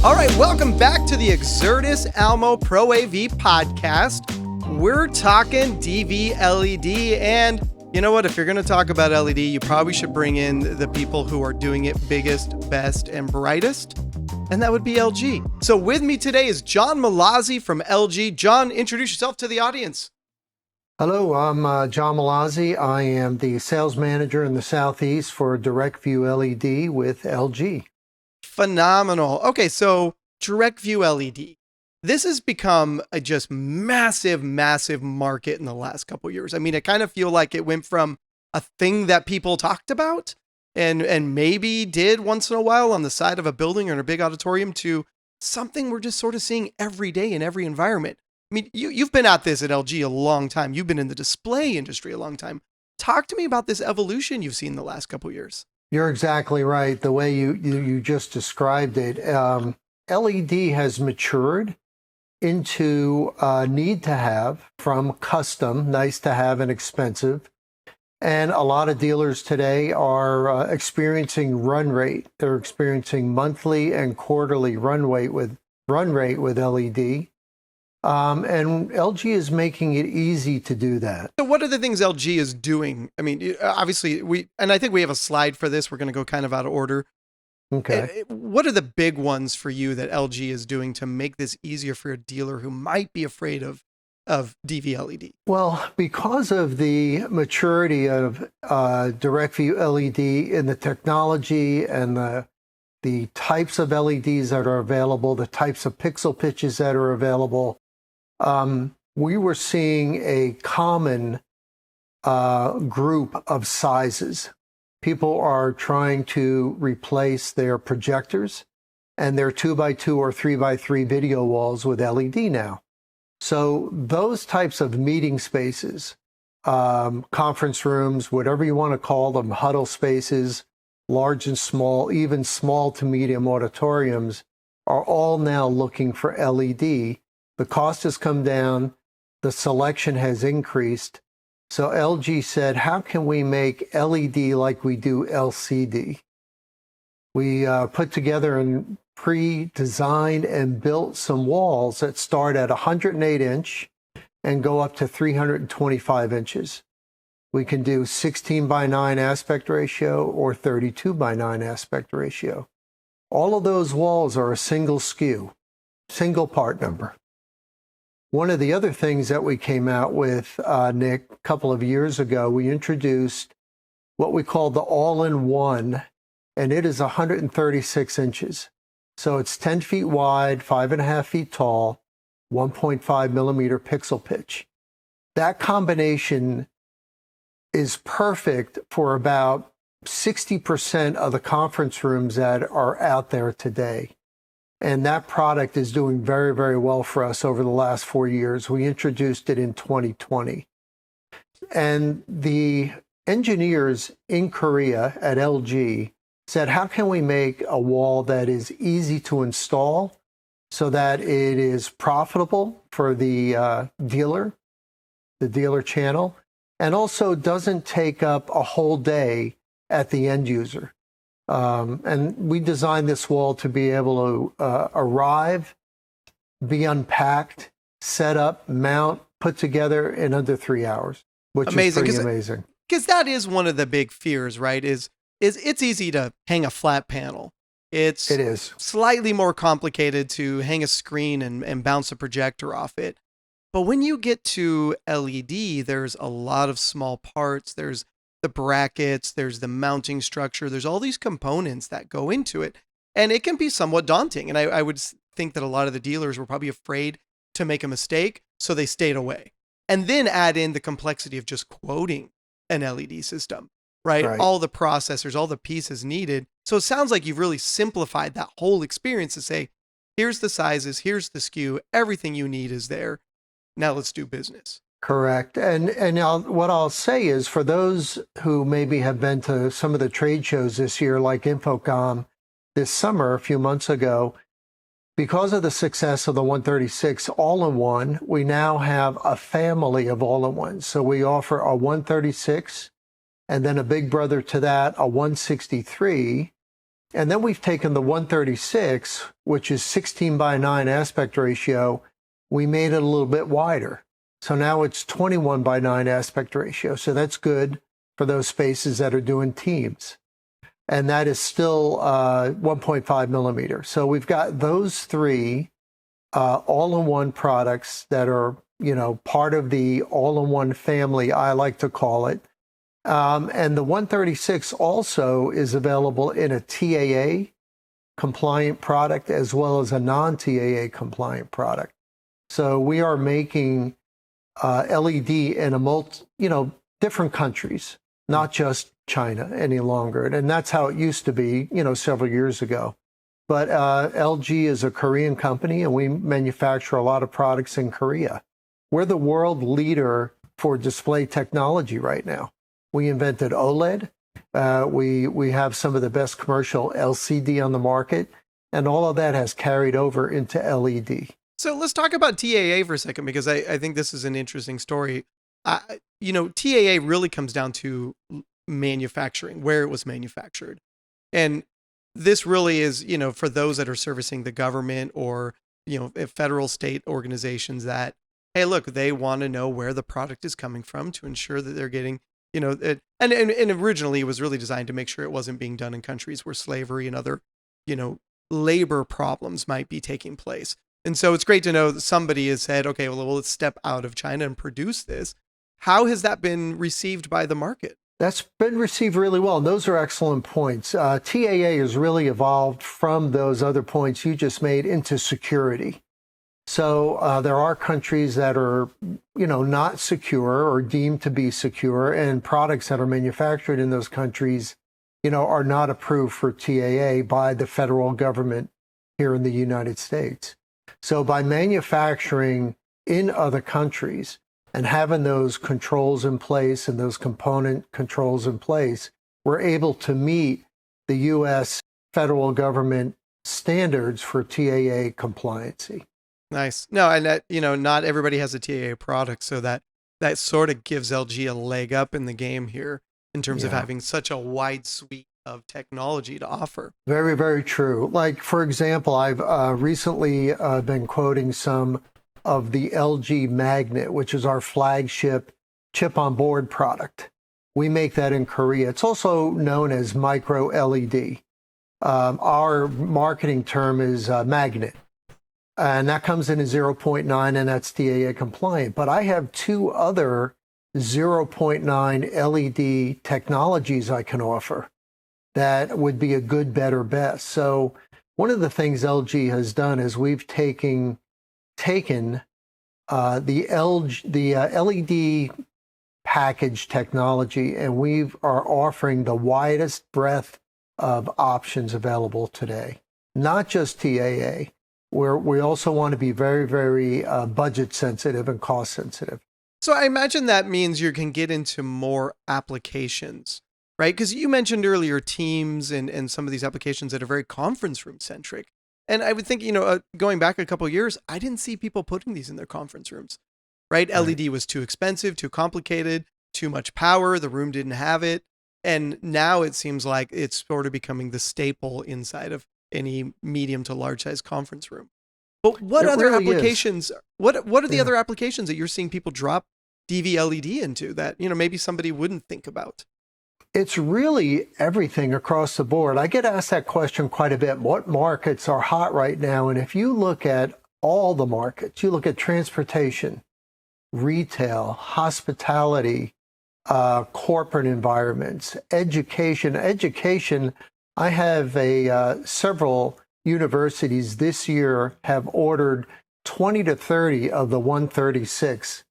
All right, welcome back to the Exertis Almo Pro AV podcast. We're talking DVLED, and you know what? If you're going to talk about LED, you probably should bring in the people who are doing it biggest, best, and brightest, and that would be LG. So with me today is John Mulazzi from LG. John, introduce yourself to the audience. Hello, I'm John Mulazzi. I am the sales manager in the Southeast for DirectView LED with LG. Phenomenal. Okay, so DirectView LED. This has become a just massive, massive market in the last couple of years. I mean, I kind of feel like it went from a thing that people talked about and maybe did once in a while on the side of a building or in a big auditorium to something we're just sort of seeing every day in every environment. I mean, you've been at this at LG a long time. You've been in the display industry a long time. Talk to me about this evolution you've seen the last couple of years. You're exactly right. The way you just described it, LED has matured into need to have from custom, nice to have and expensive. And a lot of dealers today are experiencing run rate. They're experiencing monthly and quarterly run rate with LED. And LG is making it easy to do that. So what are the things LG is doing? I mean, obviously I think we have a slide for this. We're going to go kind of out of order. Okay. What are the big ones for you that LG is doing to make this easier for a dealer who might be afraid of DVLED? Well, because of the maturity of DirectView LED in the technology and the types of LEDs that are available, the types of pixel pitches that are available, we were seeing a common group of sizes. People are trying to replace their projectors and their 2x2 or 3x3 video walls with LED now. So those types of meeting spaces, conference rooms, whatever you want to call them, huddle spaces, large and small, even small to medium auditoriums, are all now looking for LED. The cost has come down, the selection has increased. So LG said, how can we make LED like we do LCD? We put together and pre-designed and built some walls that start at 108 inch and go up to 325 inches. We can do 16:9 aspect ratio or 32:9 aspect ratio. All of those walls are a single SKU, single part number. One of the other things that we came out with, Nick, a couple of years ago, we introduced what we call the all-in-one, and it is 136 inches. So it's 10 feet wide, 5.5 feet tall, 1.5 millimeter pixel pitch. That combination is perfect for about 60% of the conference rooms that are out there today. And that product is doing very, very well for us over the last 4 years. We introduced it in 2020. And the engineers in Korea at LG said, how can we make a wall that is easy to install so that it is profitable for the dealer channel, and also doesn't take up a whole day at the end user. And we designed this wall to be able to arrive, be unpacked, set up, mount, put together in under 3 hours, which is pretty amazing. Because that is one of the big fears, right? Is it's easy to hang a flat panel. It is slightly more complicated to hang a screen and bounce a projector off it. But when you get to LED, there's a lot of small parts. There's the brackets, there's the mounting structure, there's all these components that go into it. And it can be somewhat daunting. And I would think that a lot of the dealers were probably afraid to make a mistake, so they stayed away. And then add in the complexity of just quoting an LED system, right? All the processors, all the pieces needed. So it sounds like you've really simplified that whole experience to say, here's the sizes, here's the SKU, everything you need is there. Now let's do business. Correct. And what I'll say is, for those who maybe have been to some of the trade shows this year, like Infocom this summer, a few months ago, because of the success of the 136 all-in-one, we now have a family of all-in-ones. So we offer a 136 and then a big brother to that, a 163. And then we've taken the 136, which is 16:9 aspect ratio. We made it a little bit wider. So now it's 21:9 aspect ratio. So that's good for those spaces that are doing teams. And that is still 1.5 millimeter. So we've got those three all-in-one products that are, part of the all-in-one family, I like to call it. And the 136 also is available in a TAA compliant product as well as a non-TAA compliant product. So we are making LED in different countries, not just China any longer. And that's how it used to be, several years ago. But LG is a Korean company, and we manufacture a lot of products in Korea. We're the world leader for display technology right now. We invented OLED. We have some of the best commercial LCD on the market, and all of that has carried over into LED. So let's talk about TAA for a second, because I think this is an interesting story. TAA really comes down to manufacturing, where it was manufactured. And this really is, for those that are servicing the government or, federal state organizations that, hey, look, they want to know where the product is coming from to ensure that they're getting, and originally it was really designed to make sure it wasn't being done in countries where slavery and other, labor problems might be taking place. And so it's great to know that somebody has said, okay, well, let's step out of China and produce this. How has that been received by the market? That's been received really well. And those are excellent points. TAA has really evolved from those other points you just made into security. So there are countries that are, not secure or deemed to be secure, and products that are manufactured in those countries, are not approved for TAA by the federal government here in the United States. So by manufacturing in other countries and having those controls in place and those component controls in place, we're able to meet the U.S. federal government standards for TAA compliancy. Nice. No, and that, not everybody has a TAA product, so that sort of gives LG a leg up in the game here in terms of having such a wide suite of technology to offer. Very, very true. Like, for example, I've recently been quoting some of the LG Magnet, which is our flagship chip on board product. We make that in Korea. It's also known as micro LED. Our marketing term is Magnet. And that comes in at 0.9, and that's TAA compliant. But I have two other 0.9 LED technologies I can offer that would be a good, better, best. So one of the things LG has done is we've taken the LED package technology, and we are offering the widest breadth of options available today. Not just TAA, where we also want to be very, very budget sensitive and cost sensitive. So I imagine that means you can get into more applications, right? Because you mentioned earlier Teams and some of these applications that are very conference room centric. And I would think, going back a couple of years, I didn't see people putting these in their conference rooms, right? LED was too expensive, too complicated, too much power. The room didn't have it. And now it seems like it's sort of becoming the staple inside of any medium to large size conference room. But what other applications, what are the other applications that you're seeing people drop DVLED into that, maybe somebody wouldn't think about? It's really everything across the board. I get asked that question quite a bit. What markets are hot right now? And if you look at all the markets, you look at transportation, retail, hospitality, corporate environments, education. I have several universities this year have ordered 20 to 30 of the 136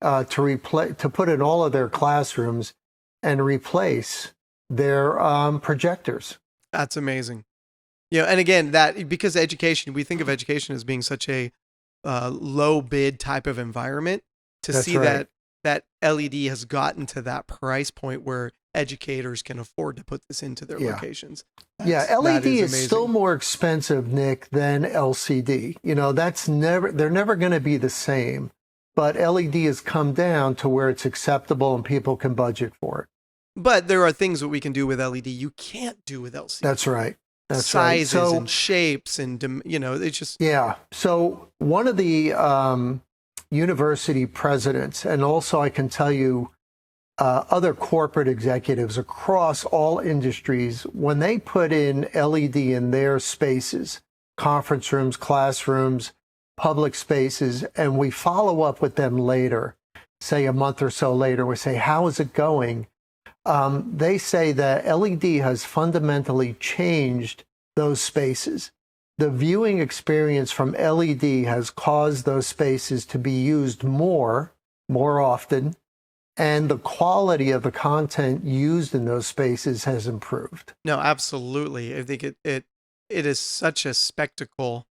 to put in all of their classrooms and replace their projectors. That's amazing. And again, that because education, we think of education as being such a low bid type of environment. That's right. that LED has gotten to that price point where educators can afford to put this into their locations. LED is still more expensive, Nick, than LCD. They're never going to be the same, but LED has come down to where it's acceptable and people can budget for it. But there are things that we can do with LED you can't do with LCD. That's right. That's sizes right. and shapes and, it's just. Yeah. So one of the university presidents, and also I can tell you other corporate executives across all industries, when they put in LED in their spaces, conference rooms, classrooms, public spaces, and we follow up with them later, say a month or so later, we say, how is it going? They say that LED has fundamentally changed those spaces. The viewing experience from LED has caused those spaces to be used more often, and the quality of the content used in those spaces has improved. No, absolutely. I think it is such a spectacle,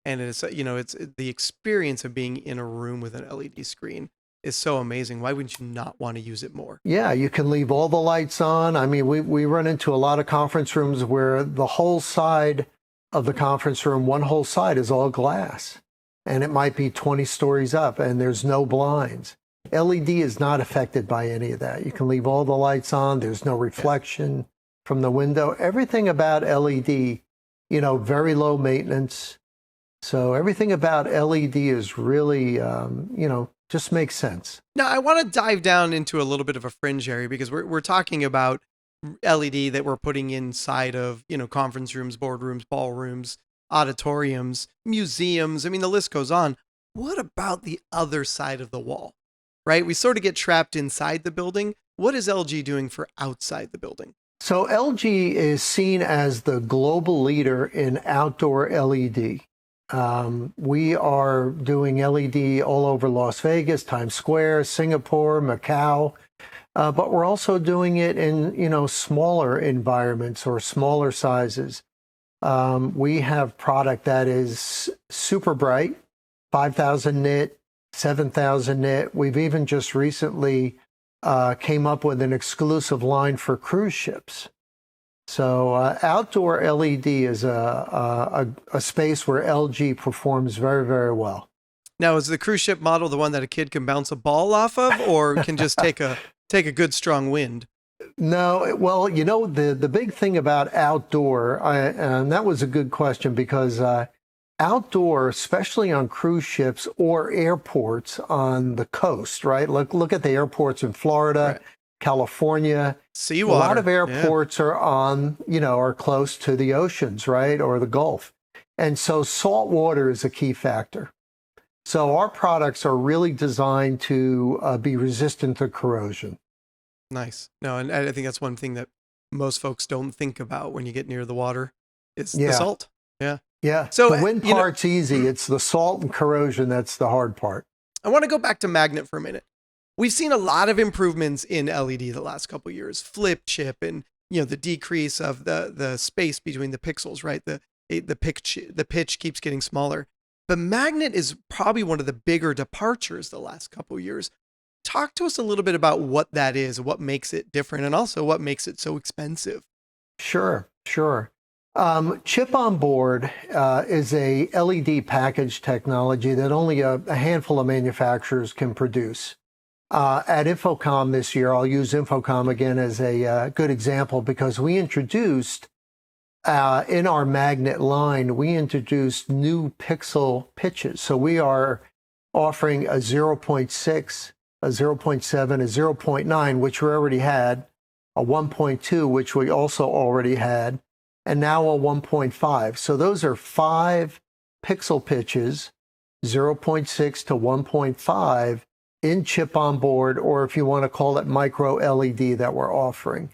and it's the experience of being in a room with an LED screen is so amazing. Why wouldn't you not want to use it more? Yeah, you can leave all the lights on. I mean, we run into a lot of conference rooms where the whole side of the conference room, one whole side is all glass, and it might be 20 stories up and there's no blinds. LED is not affected by any of that. You can leave all the lights on. There's no reflection from the window. Everything about LED, very low maintenance. So everything about LED is really, just makes sense. Now, I want to dive down into a little bit of a fringe area because we're talking about LED that we're putting inside of, conference rooms, boardrooms, ballrooms, auditoriums, museums. I mean, the list goes on. What about the other side of the wall, right? We sort of get trapped inside the building. What is LG doing for outside the building? So LG is seen as the global leader in outdoor LED. We are doing LED all over Las Vegas, Times Square, Singapore, Macau, but we're also doing it in, smaller environments or smaller sizes. We have product that is super bright, 5,000 nit, 7,000 nit. We've even just recently came up with an exclusive line for cruise ships. So outdoor LED is a space where LG performs very, very well. Now, is the cruise ship model the one that a kid can bounce a ball off of, or can just take a good strong wind? No, well, the big thing about outdoor, and that was a good question because outdoor, especially on cruise ships or airports on the coast, right? Look at the airports in Florida. Right. California, seawater. A lot of airports are are close to the oceans, right? Or the Gulf. And so salt water is a key factor. So our products are really designed to be resistant to corrosion. Nice. No, and I think that's one thing that most folks don't think about when you get near the water is the salt. Yeah. Yeah. So the wind part's easy. It's the salt and corrosion that's the hard part. I want to go back to magnet for a minute. We've seen a lot of improvements in LED the last couple of years. Flip chip and the decrease of the space between the pixels, right? The pitch keeps getting smaller. But magnet is probably one of the bigger departures the last couple of years. Talk to us a little bit about what that is, what makes it different, and also what makes it so expensive. Sure. Chip on board is a LED package technology that only a handful of manufacturers can produce. At Infocom this year, I'll use Infocom again as a good example because we introduced in our magnet line, we introduced new pixel pitches. So we are offering a 0.6, a 0.7, a 0.9, which we already had, a 1.2, which we also already had, and now a 1.5. So those are 5 pixel pitches, 0.6 to 1.5 in chip on board, or if you want to call it micro LED that we're offering.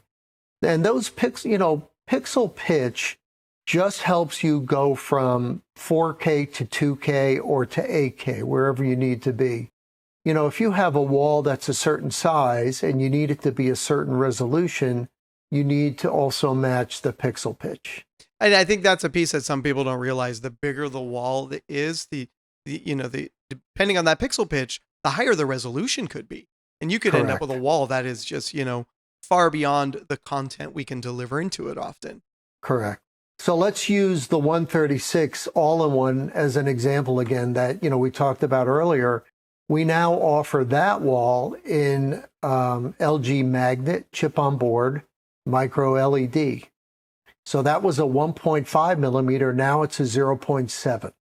And those pixel pitch just helps you go from 4K to 2K or to 8K, wherever you need to be. If you have a wall that's a certain size and you need it to be a certain resolution, you need to also match the pixel pitch. And I think that's a piece that some people don't realize. The bigger the wall is, the depending on that pixel pitch, the higher the resolution could be. And you could end up with a wall that is just, far beyond the content we can deliver into it often. Correct. So let's use the 136 all-in-one as an example again that, we talked about earlier. We now offer that wall in LG magnet, chip on board, micro LED. So that was a 1.5 millimeter. Now it's a 0.7.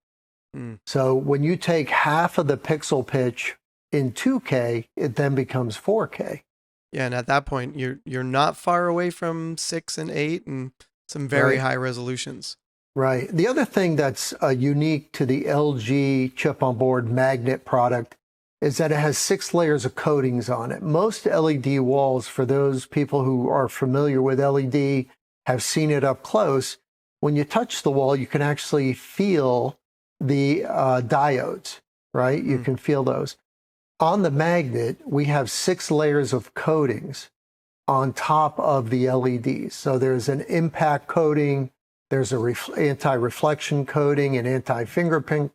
So when you take half of the pixel pitch in 2K, it then becomes 4K. Yeah, and at that point, you're not far away from 6 and 8 and some very high resolutions. Right. The other thing that's unique to the LG chip-on-board magnet product is that it has 6 layers of coatings on it. Most LED walls, for those people who are familiar with LED, have seen it up close. When you touch the wall, you can actually feel the diodes, right? You can feel those. On the magnet, we have 6 layers of coatings on top of the LEDs. So there's an impact coating, there's a anti-reflection coating, an anti-fingerprint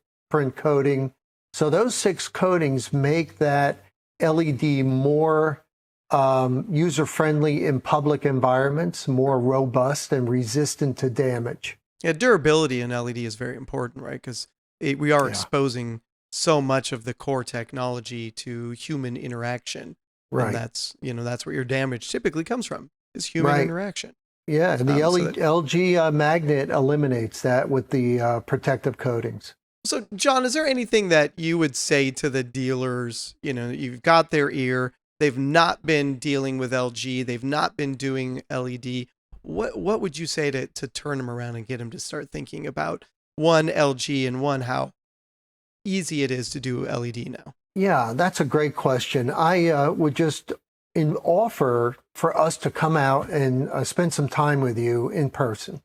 coating. So those 6 coatings make that LED more user-friendly in public environments, more robust and resistant to damage. Yeah, durability in LED is very important, right? Because we are exposing so much of the core technology to human interaction. Right. And that's where your damage typically comes from, is human interaction. Yeah, and the LG magnet eliminates that with the protective coatings. So, John, is there anything that you would say to the dealers? You've got their ear. They've not been dealing with LG. They've not been doing LED. What would you say to turn them around and get them to start thinking about one, LG, and one, how easy it is to do LED now? Yeah, that's a great question. I would just offer for us to come out and spend some time with you in person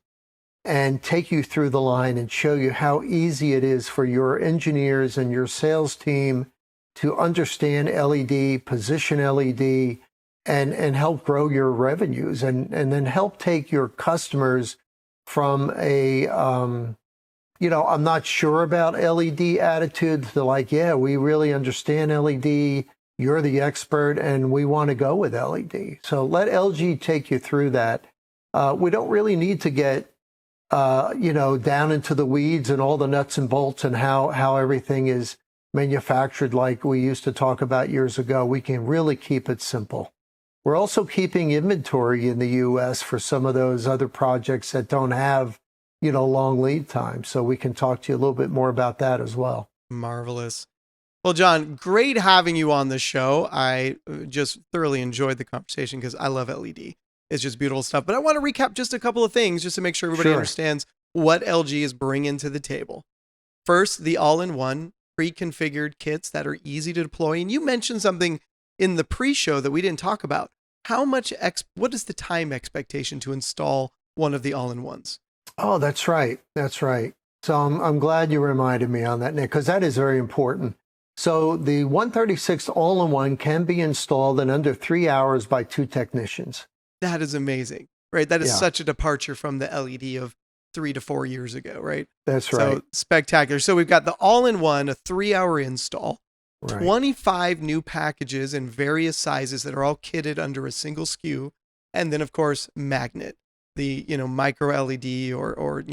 and take you through the line and show you how easy it is for your engineers and your sales team to understand LED, position LED, and help grow your revenues and then help take your customers from a, I'm not sure about LED attitude to like, yeah, we really understand LED. You're the expert and we want to go with LED. So let LG take you through that. We don't really need to get, down into the weeds and all the nuts and bolts and how everything is manufactured like we used to talk about years ago. We can really keep it simple. We're also keeping inventory in the U.S. for some of those other projects that don't have, long lead time. So we can talk to you a little bit more about that as well. Marvelous. Well, John, great having you on the show. I just thoroughly enjoyed the conversation because I love LED. It's just beautiful stuff. But I want to recap just a couple of things just to make sure everybody understands what LG is bringing to the table. First, the all-in-one pre-configured kits that are easy to deploy. And you mentioned something in the pre-show that we didn't talk about. What is the time expectation to install one of the all-in-ones? Oh, that's right. That's right. So I'm glad you reminded me on that, Nick, because that is very important. So the 136 all-in-one can be installed in under 3 hours by 2 technicians. That is amazing, right? That is such a departure from the LED of 3 to 4 years ago, right? That's right. So spectacular. So we've got the all-in-one, a 3-hour install, 25 new packages in various sizes that are all kitted under a single SKU. And then, of course, magnet, the, micro LED or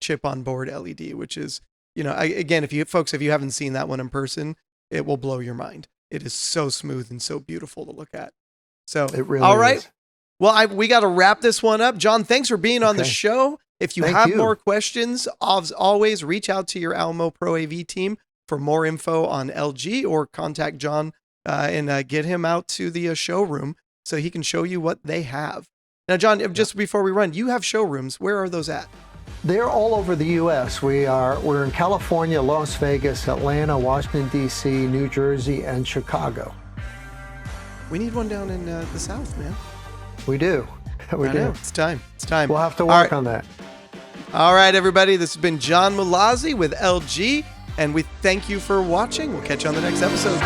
chip on board LED, which is, again, if you haven't seen that one in person, it will blow your mind. It is so smooth and so beautiful to look at. So, it really all right. is. Well, we got to wrap this one up. John, thanks for being on the show. If you have more questions, as always, reach out to your Almo Pro AV team for more info on LG or contact John and get him out to the showroom so he can show you what they have. Now, John, just before we run, you have showrooms. Where are those at? They're all over the U.S. We're in California, Las Vegas, Atlanta, Washington, D.C., New Jersey, and Chicago. We need one down in the South, man. We do. We do. It's time. We'll have to work on that. All right, everybody. This has been John Mulazzi with LG, and we thank you for watching. We'll catch you on the next episode.